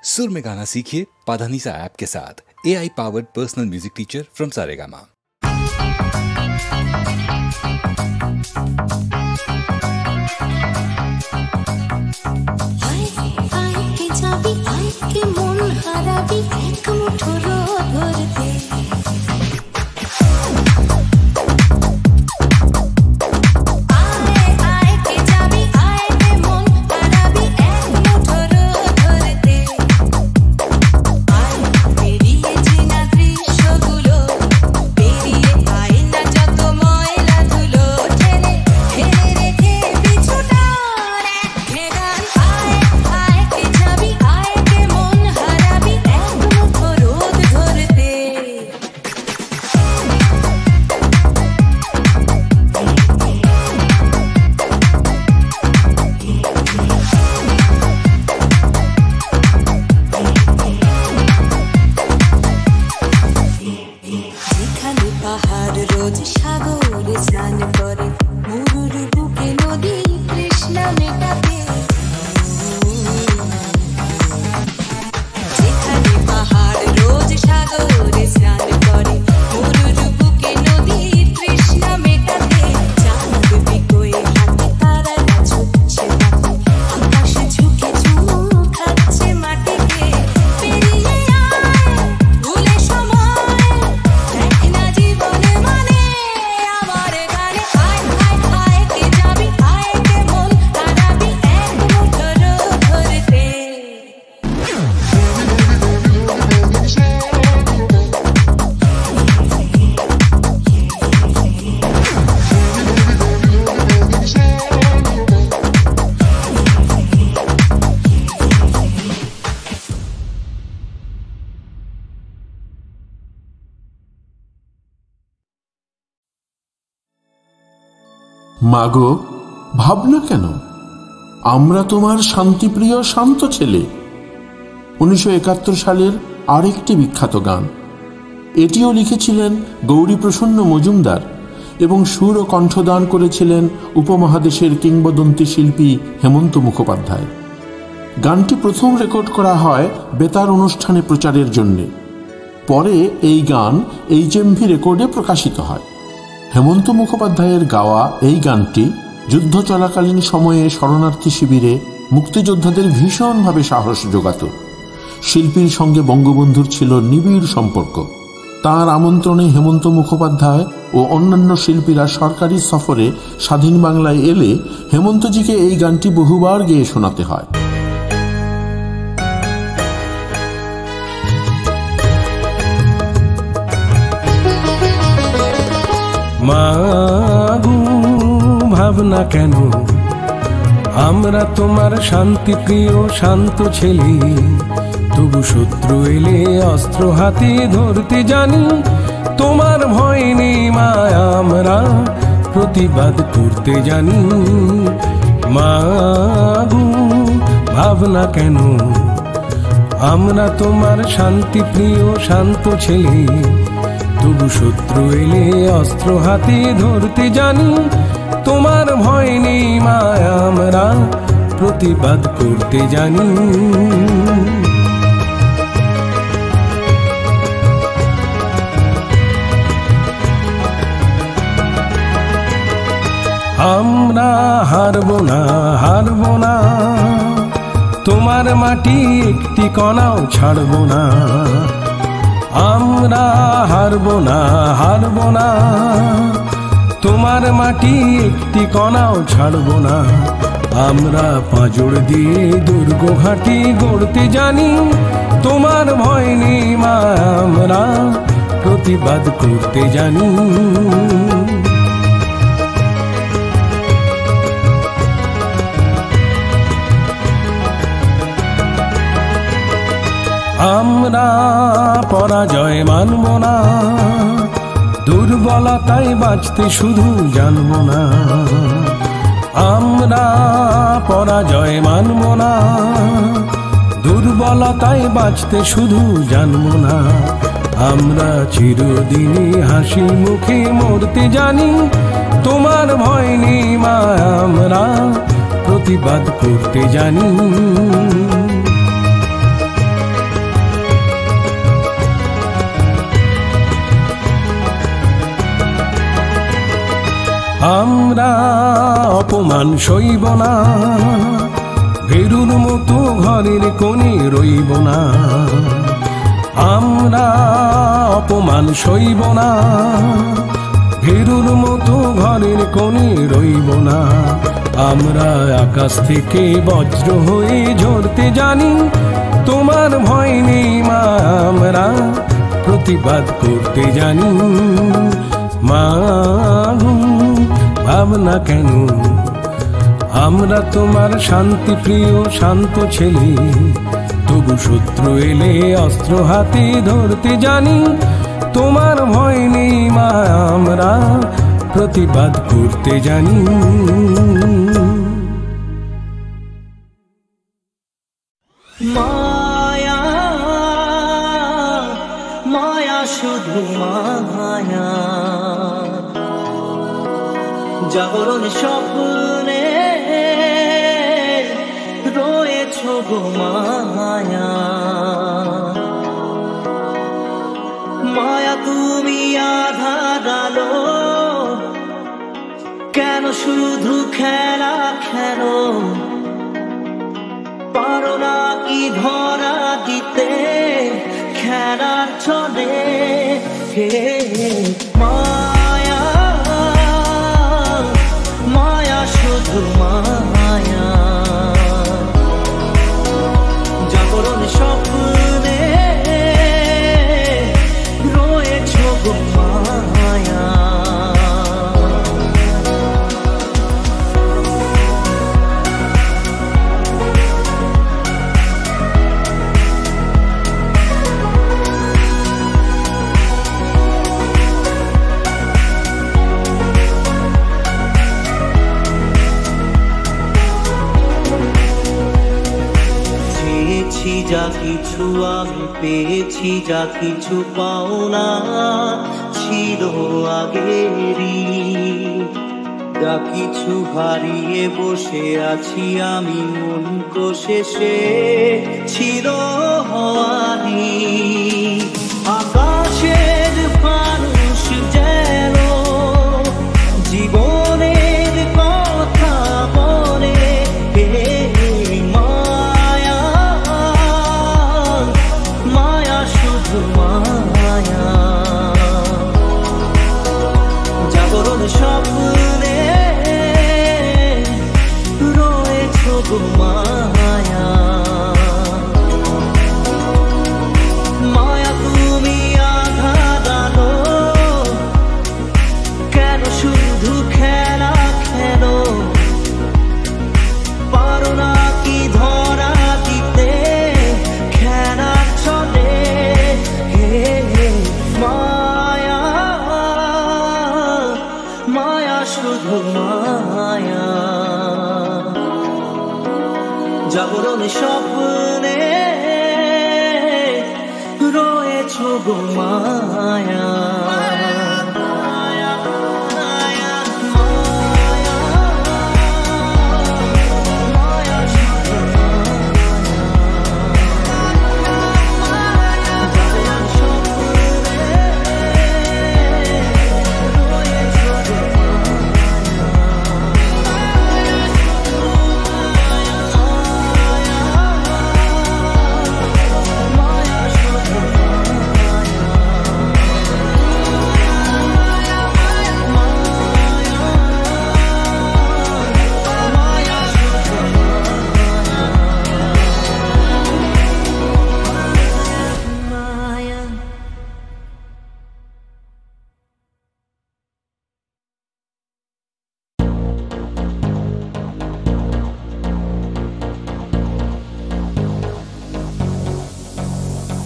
सुर में गाना सीखिए पाधानीसा ऐप के साथ। AI powered personal music teacher from Saregama. মাগো ভাবনা কেন, আমরা তোমার শান্তিপ্রিয় শান্ত ছেলে। 1971 সালের আরেকটি বিখ্যাত গান। এটিও লিখেছিলেন গৌরীপ্রসন্ন মজুমদার এবং সুর ও কণ্ঠদান করেছিলেন উপমহাদেশের কিংবদন্তি শিল্পী হেমন্ত মুখোপাধ্যায়। গানটি প্রথম রেকর্ড করা হয় বেতার অনুষ্ঠানে প্রচারের জন্যে। পরে এই গান HMV রেকর্ডে প্রকাশিত হয়। হেমন্ত মুখোপাধ্যায়ের গাওয়া এই গানটি যুদ্ধ চলাকালীন সময়ে শরণার্থী শিবিরে মুক্তিযোদ্ধাদের ভীষণভাবে সাহস যোগাত। শিল্পীর সঙ্গে বঙ্গবন্ধুর ছিল নিবিড় সম্পর্ক। তাঁর আমন্ত্রণে হেমন্ত মুখোপাধ্যায় ও অন্যান্য শিল্পীরা সরকারি সফরে স্বাধীন বাংলায় এলে হেমন্তজিকে এই গানটি বহুবার গেয়ে শোনাতে হয়। মাগো ভাবনা কেন, আমরা তোমার শান্তিপ্রিয় শান্ত ছেলে, তবু শত্রু এলে অস্ত্র হাতে ধরতে জানি। তোমার ভয় নেই মা, আমরা প্রতিবাদ করতে জানি। মাগো ভাবনা কেন, আমরা তোমার শান্তিপ্রিয় শান্ত ছেলে, তবু শত্রু এলে অস্ত্র হাতে ধরতে জানি। তোমার ভয় নেই মা, আমরা প্রতিবাদ করতে জানি। আমরা হারবো না, হারবো না, তোমার মাটি একটি কণাও ছাড়বো না। আমরা হারবো না, হারবো না, তোমার মাটি একটি কণাও ছাড়বো না। আমরা পাঁজর দিয়ে দুর্গ ঘাঁটি গড়তে জানি। তোমার ভয় নেই মা, আমরা প্রতিবাদ করতে জানি। আমরা পরাজয় মানব না, দুর্বলতায় বাঁচতে শুধু জানব না। আমরা পরাজয় মানব না, দুর্বলতায় বাঁচতে শুধু জানব না। আমরা চিরদিনই হাসি মুখে মরতে জানি। তোমার ভয় নেই মা, আমরা প্রতিবাদ করতে জানি। আমরা অপমান সইব না, ভেরুর মতো ঘরের কোণে রইব না। আমরা অপমান সইব না, ভেরুর মতো ঘরের কোণে রইব না। আমরা আকাশ থেকে বজ্র হয়ে ঝরতে জানি, তোমার ভয় নেই মা, আমরা প্রতিবাদ করতে জানি। মা ভাবনা কেন, আমরা তোমার শান্তি প্রিয় শান্ত ছেলে, তবু শত্রু এলে অস্ত্র হাতে ধরতে জানি। তোমার ভয় নেই মা, আমরা প্রতিবাদ করতে জানি। মায়া মায়া শুধু মায়া, জাগরণ স্বপ্নে রয়েছ গো মায়া। মায়া তুমি আধার আলো, কেন শুধু খেলা খেলো, পারো না কি ধরা দিতে খেলার ছলে। মায়া মায়া শুধু মায়া, জাগরণ স্বপ্নে রয়েছ গো মায়া। যা কিছু আমি পেয়েছি, যা কিছু পাওনা ছিল আগেরই, যা কিছু হারিয়ে বসে আছি আমি মন কোষে ছিল হওয়ারি। আকাশের মানুষ যেন জীবনের কথা বলে, জাগরণ স্বপ্নে রয়েছ গো মায়া। মায়া তুমি আধার আলো, কেন শুধু খেলা খেলো, পারো না কি ধরা দিতে খেলার ছলে। মায়া মায়া শুধু মায়া, জাগরণ স্বপ্নে রয়েছ গো মায়া।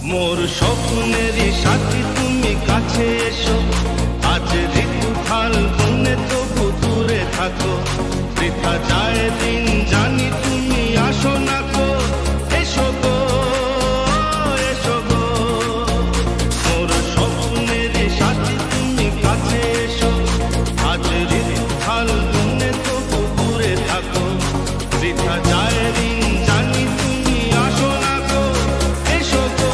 মোর স্বপ্নেরই সাথী তুমি কাছে এসো, আজ ঋতু ফাল্গুনে তবু দূরে থাকো। বৃথা যায় দিন জানি তুমি আসো না গো, এসো গো এসো গো। মোর স্বপ্নেরই সাথী তুমি কাছে এসো, আজ ঋতু ফাল্গুনে তবু দূরে থাকো। বৃথা যায় দিন জানি তুমি আসো না গো, এসো গো।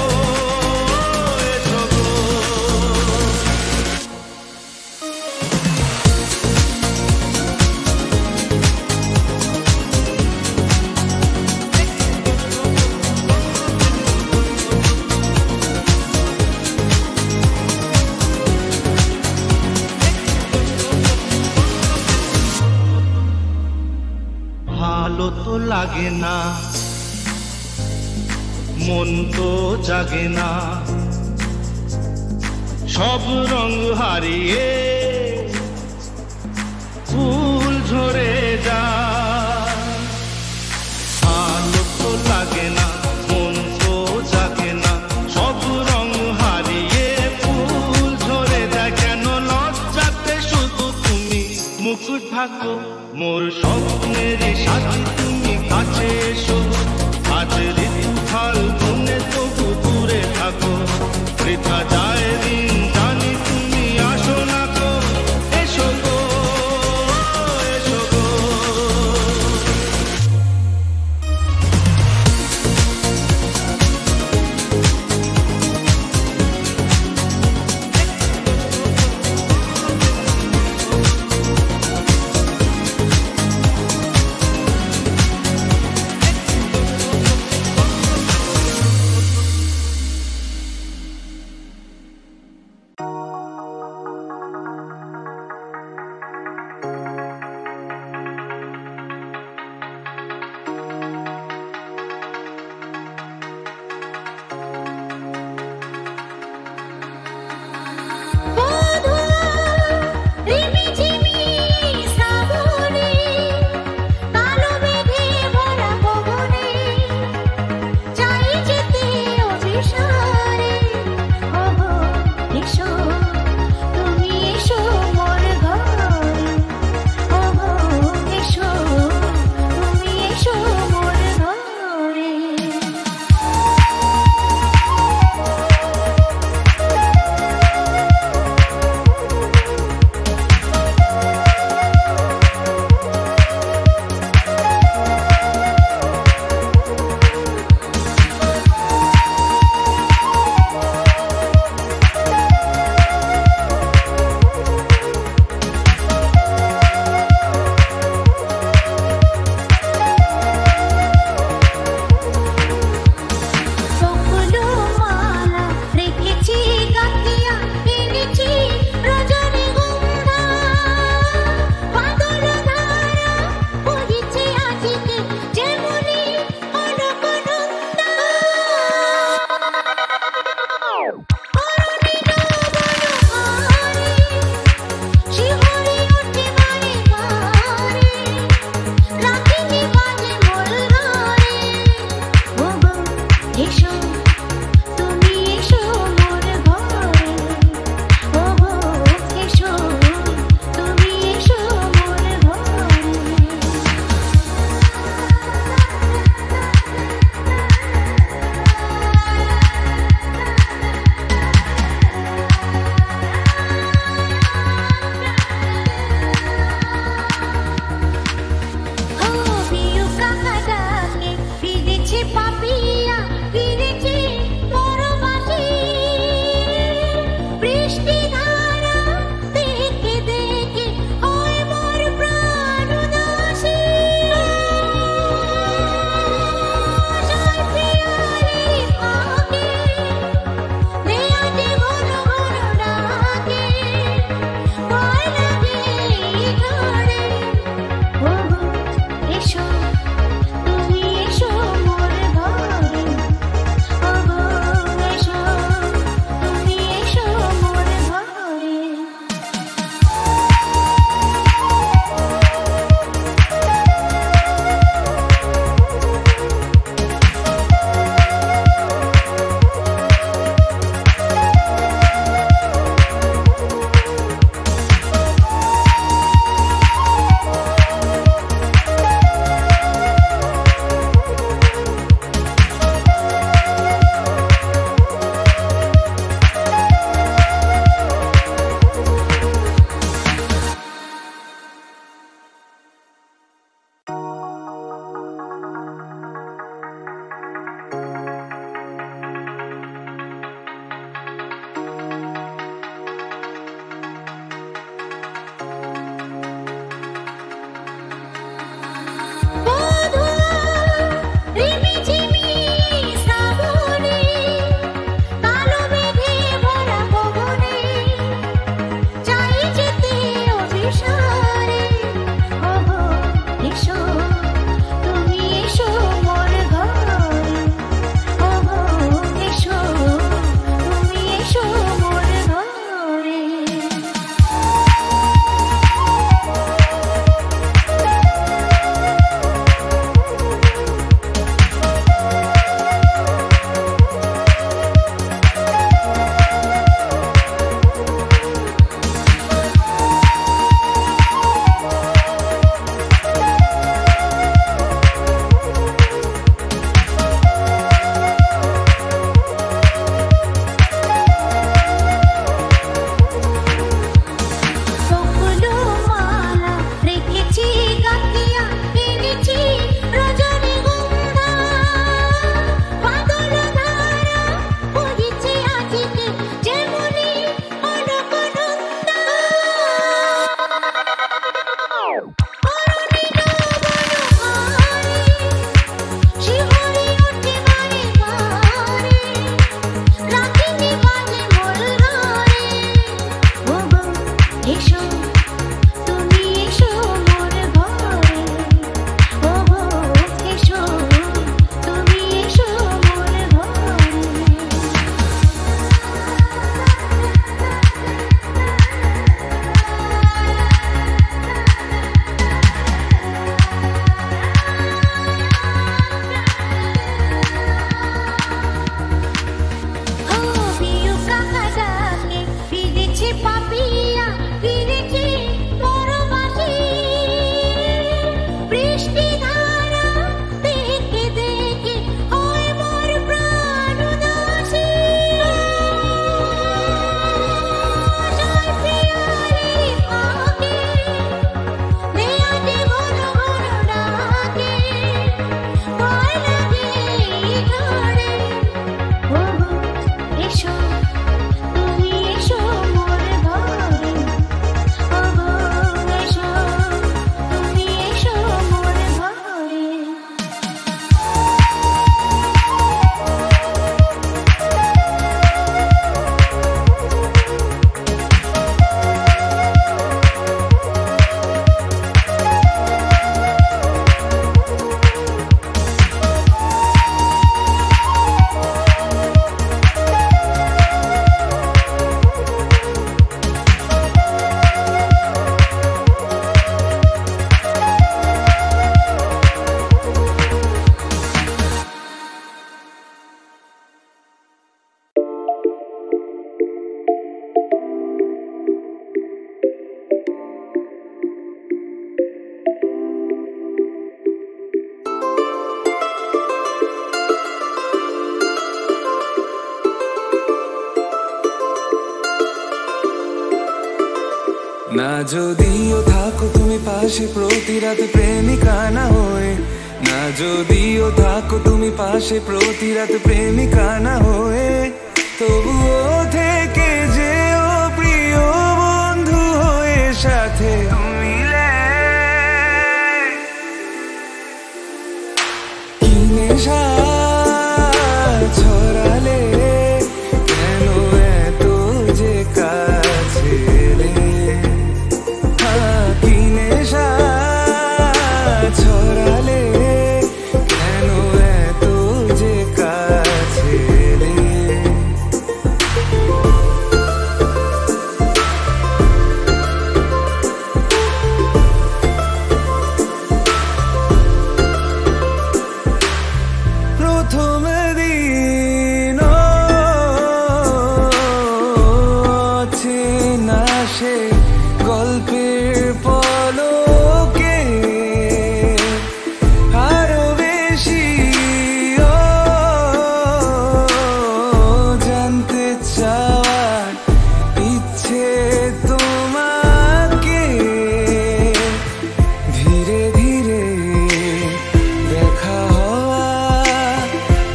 লাগে না, মন তো জাগে না, সব রং হারিয়ে ফুল ঝরে যায়। আলো তো লাগে না, মন তো জাগে না, সব রং হারিয়ে ফুল ঝরে যায়। কেন লজ্জাতে শুধু তুমি মুখ ঢাকো, মোর স্বপ্নের সাথী তুমি কাছে এসো। আজ ঋতু ফাল্গুনে তবু দূরে থাকো, বৃথা যায় দিন জানি তুমি আসো না গো। এসো গো, এসো গো। ফিরেছে পাপিয়া, ফিরেছে না যদিও থাকো তুমি পাশে প্রতি রাতে প্রেমিকা না হয়ে, না যদিও থাকো তুমি পাশে প্রতি রাতে প্রেমিকা না হয়ে, তবুও থেকে যেও প্রিয় বন্ধু হয়ে সাথে মিলে। কি নেশা ছড়ালে কেন এত যে কাছে এলে, কি নেশা ছড়ালে কেন এত যে কাছে এলে। প্রথম দিন চেনা সে গল্পের পলকে আরো বেশি জানতে চাওয়ার ইচ্ছে তোমাকে, ধীরে ধীরে দেখা হওয়া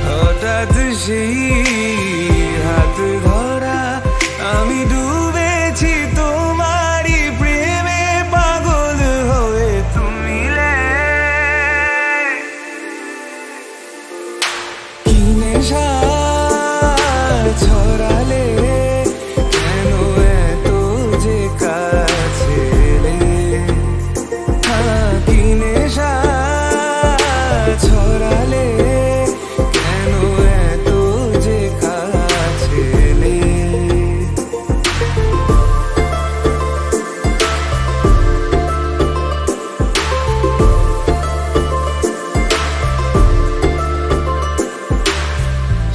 হঠাৎ সেই হাত ধরা, আমি ডুবেছি তোমারই প্রেমে পাগল হয়ে তুমি কি নেশা ছড়ালে কেন এত যে কাছে এলে, কি নেশা ছড়ালে কেন এত যে কাছে এলে।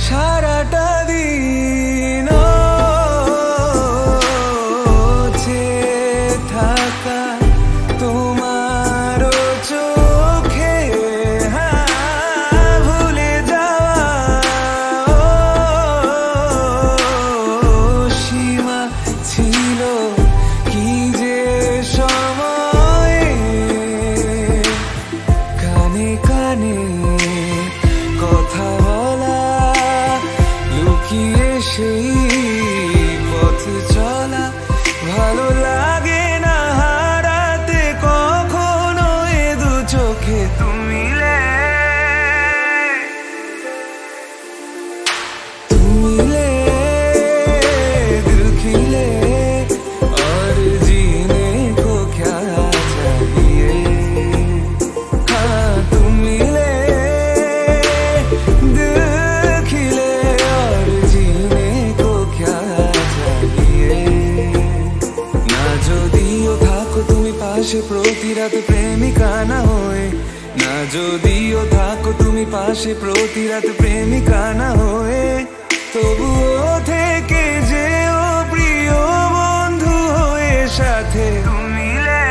সারাটা দিন চেয়ে থাকা তোমার চোখে ভুলে যাওয়া সীমা ছিল কি যে সময়ে, কানে কানে কথা বলা লুকিয়ে সেই পথ চলা, ভালো লাগে না হারাতে কখনো এ দু চোখে তুমি मिले दिल खिले और जीने को क्या चाहिए, हाँ तुम मिले दिल खिले और जीने को क्या चाहिए। না যদিও থাকো তুমি পাশে প্রতি রাতে প্রেমিকা না হয়ে, না যদিও থাকো তুমি পাশে প্রতি রাতে প্রেমিকা না হয়ে, তবুও থেকে যেও প্রিয় বন্ধু হয়ে সাথে মিলে।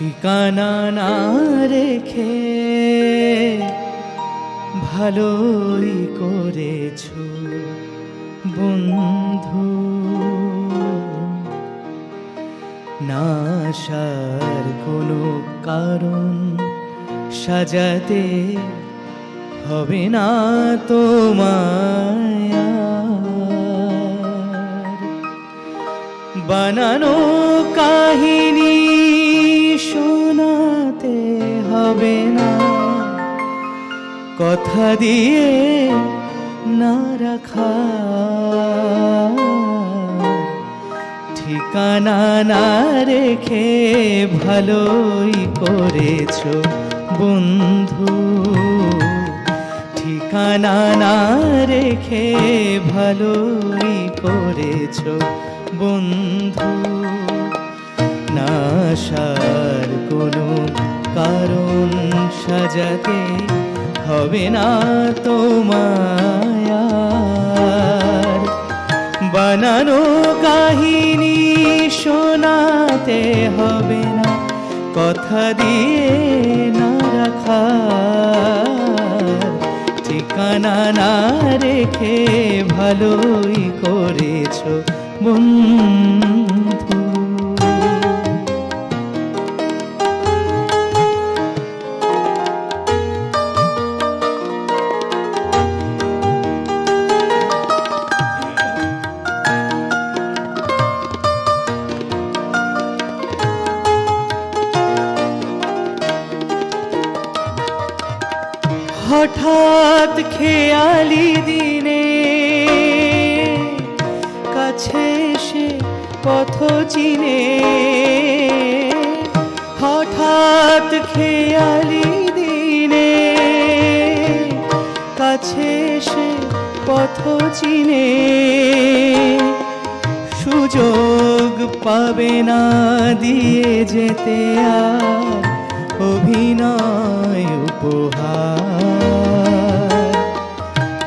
ঠিকানা না রেখে ভালোই করেছো বন্ধু। না আসার কোনো কারণ সাজাতে হবে না তোমায় আর। বানানো কাহিনী শোনাতে হবে না, কথা দিয়ে না রাখা। ঠিকানা না রেখে ভালোই করেছো বন্ধু। ঠিকানা না রেখে ভালোই করেছো বন্ধু। না আসার কোনো কারণ সাজাতে হবে না তোমায় আর। বানানো কাহিনী শোনাতে হবে না, কথা দিয়ে না রাখা। ঠিকানা না রেখে ভালোই করেছো বন্ধু। হঠাৎ খেয়ালি দিনে কাছে এসে পথ চিনে। হঠাৎ খেয়ালি দিনে কাছে এসে পথ চিনে। সুযোগ পাবে না দিয়ে যেতে আর অভিনয় উপহার।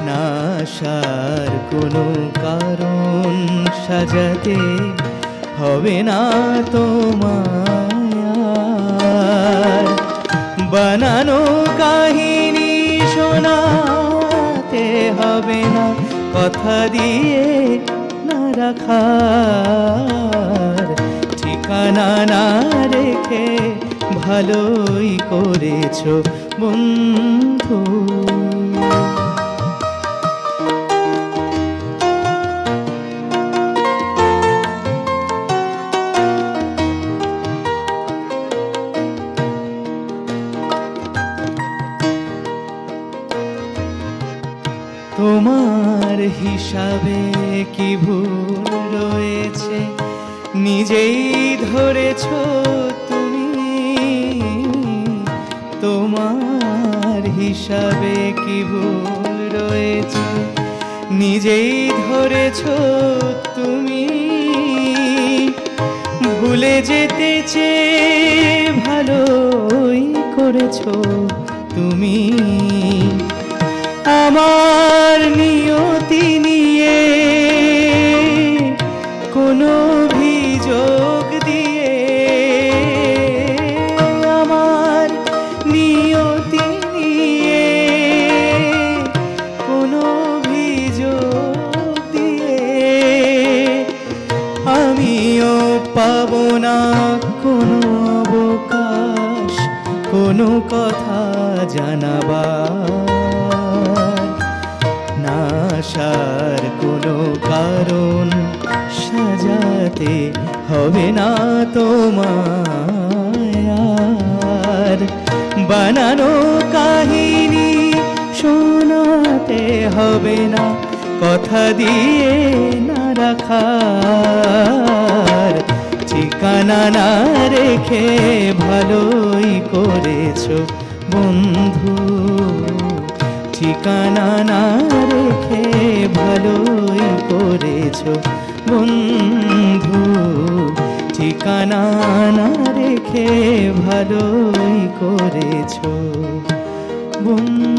না আসার কোনো কারণ সাজাতে হবে না তোমায় আর। বানানো কাহিনী শোনাতে হবে না, কথা দিয়ে না রাখার। ঠিকানা না রেখে ভালোই করেছো বন্ধু। তোমার হিসাবে কি ভুল রয়েছে নিজেই ধরেছো তুমি। তোমার হিসাবে কি ভুল রয়েছে নিজেই ধরেছো তুমি। ভুলে যেতে চেয়ে ভালোই করেছো তুমি। আমার নিয়তি নিয়ে কোনো অভিযোগ দিয়ে, আমার নিয়তি নিয়ে কোনো অভিযোগ দিয়ে আমিও পাবো না কোনো অবকাশ, কোনো কথা জানাবার। না আসার কোনো কারণ সাজাতে হবে না তোমায় আর। বানানো কাহিনী শোনাতে হবে না, কথা দিয়ে না রাখার। ঠিকানা না রেখে ভালোই করেছো বন্ধু। ঠিকানা না রেখে ভালোই করেছো বন্ধু। ঠিকানা না রেখে ভালোই করেছো বন্ধু।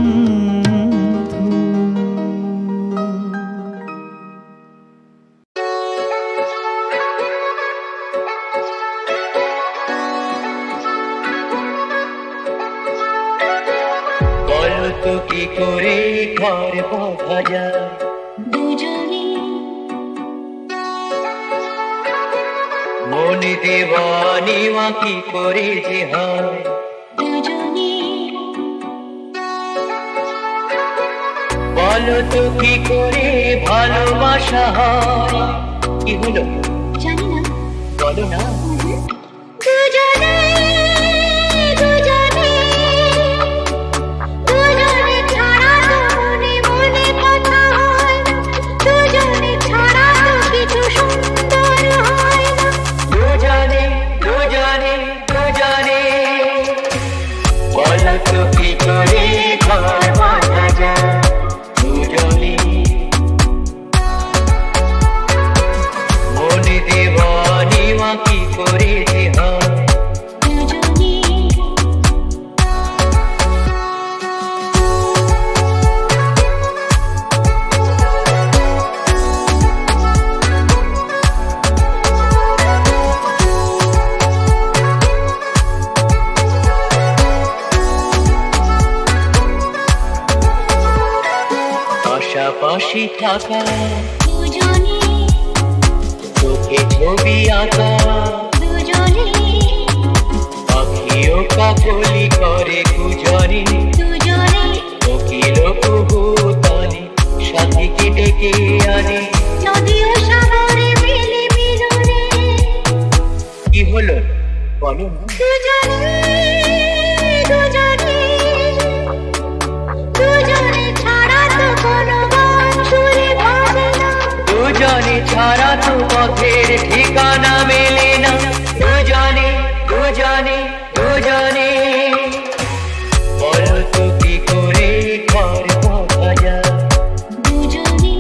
তো কি করে ঘর বাঁধা যায় দুজনে মন দেওয়ানিমা কি করে যে হয় দুজনে বলো তো কি করে ভালোবাসা হয় কি হলো জানি না বলো না দুজনে দুজনে দুজনে ছাড়া তো মনে মনে কথা হয় দুজনে ছাড়া তো কিছু সুন্দর হয় না দুজনে দুজনে দুজনে বলো তো কি করে ঘর বাঁধা যায় দুজনে মনে দেওয়ানিমা কি করে যে হয় পাশাপাশি থাকা দুজনে চোখে ছবি আঁকা দুজনে পাখিও কাকলি করে দুজনে দুজনে কোকিল কুহুতানে সাথীকে ডেকে আনে নদী ও সাগরে মিলে মিলনে কি হলো বলো দুজনে দুজনে দুজনে ছাড়া তো কোনো মন ছুঁয়ে ভাবে না দুজনে ছাড়া তো পথের ঠিকানা মেলে না দুজনে দুজনে দুজনে বলো তো কি করে ঘর বাঁধা যায় দুজনে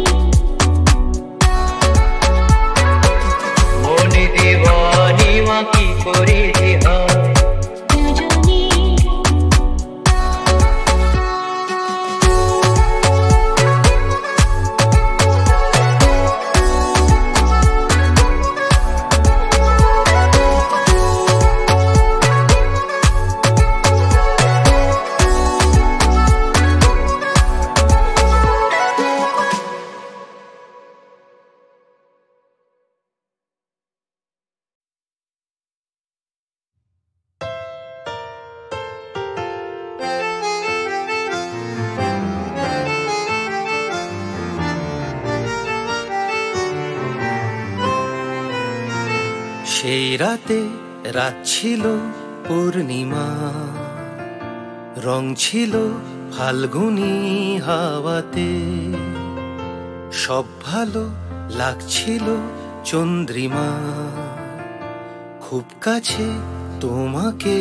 মনে দেওয়ানিমা কি করে যে হয় দুজনে সেই রাতে রাত ছিল পূর্ণিমা রং ছিল ফাল্গুনি হাওয়াতে সব ভালো লাগছিল চন্দ্রিমা খুব কাছে তোমাকে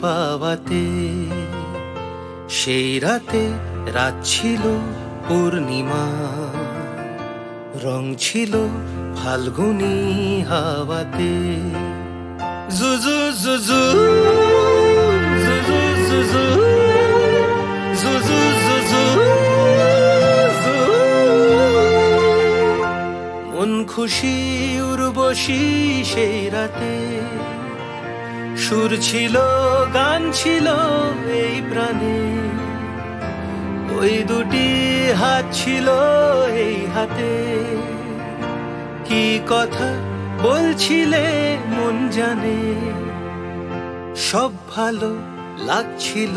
পাওয়াতে সেই রাতে রাত ছিল পূর্ণিমা রং ছিল ফাল্গুনি হাওয়াতে জুজু জুজু জুজু জুজু জুজু জুজু মন খুশি উর্বশী সেই রাতে সুর ছিল গান ছিল এই প্রাণে ওই দুটি হাত ছিল এই হাতে কি কথা বলছিলে মন জানে সব ভালো লাগছিল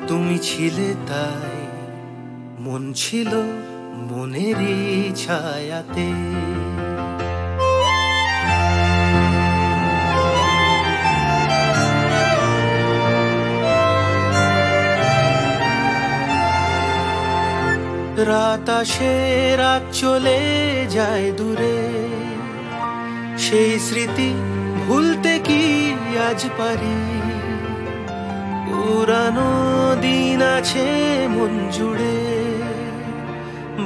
তুমি ছিলে তাই মন ছিল মনেরই ছায়াতে রাত আসে রাত চলে যায় দূরে সেই স্মৃতি ভুলতে কি আজ পারি পুরানো দিন আছে মন জুড়ে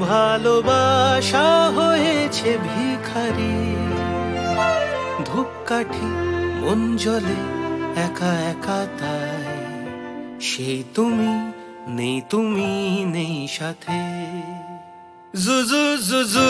ভালোবাসা হয়েছে ভিখারি ধূপকাঠি মন জ্বলে একা একা তাই সেই তুমি নেই সাথে জুজু জুজু